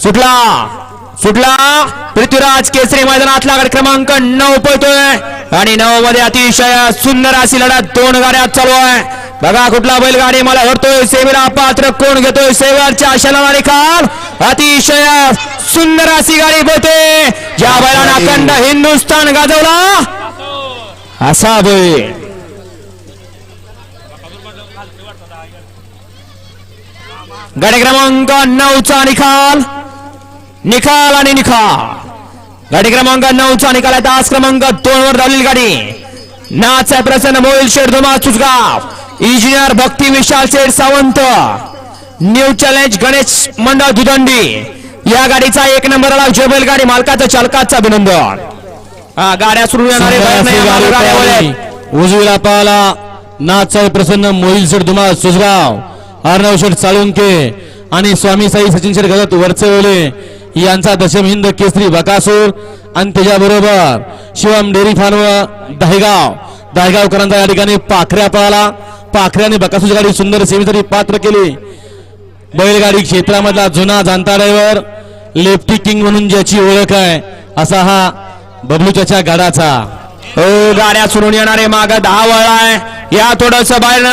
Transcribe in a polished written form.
सुटला सुटला पृथ्वीराज केसरी मैदानातला गट क्रमांक 9 पळतोय आणि 9 मध्ये अतिशय सुंदर अशी लढत दोन गाड्या चालू आहे। बघा कुठला बैलगाडी मला हरतोय सेवेला पात्र कोण घेतोय सेवेच्या आशाला निकाल अतिशय सुंदर अशी गाडी पळते ज्या बैलाने अखंड हिंदुस्थान गाजवला असा बैल। गाडी क्रमांक 9 चा निकाल निकाल आणि निकाल गाडी क्रमांक 9 चा निकाल आहे। तास क्रमांक 2 वर धावलेली गाडी नाच आहे प्रसन्न मोबाईल शेड धुमा चुसगाव इंजिनियर भक्ती विशाल शेठ सावंत न्यू चॅलेंज गणेश मंडळ दुदंडी या गाडीचा 1 नंबरला जय बैलगाडी मालकाचा चालकाचा अभिनंदन। गाड्या सुरू येणारे उजवीला पाला नाच आहे प्रसन्न मोबाईल शेड धुमा चुसगाव अर्णव शेठ साळुंके आणि स्वामी साई सचिन शेठ गजत वरचवले यांचा दशम हिंद केसरी बकासूर आणि त्याच्याबरोबर शिवम डेअरी फार्म दहेगावकरांचा या ठिकाणी पाखऱ्या पळाला। पाखऱ्याने बकासूरची गाडी सुंदर सेवेसाठी पात्र केली। बैलगाडी क्षेत्रामधला जुना जाणता ड्रायव्हर लेफ्टी किंग म्हणून ज्याची ओळख आहे असा हा बबलूच्या गाडाचा गाड्या सुरून येणारे माग 10 वळलाय या थोडस बाहेर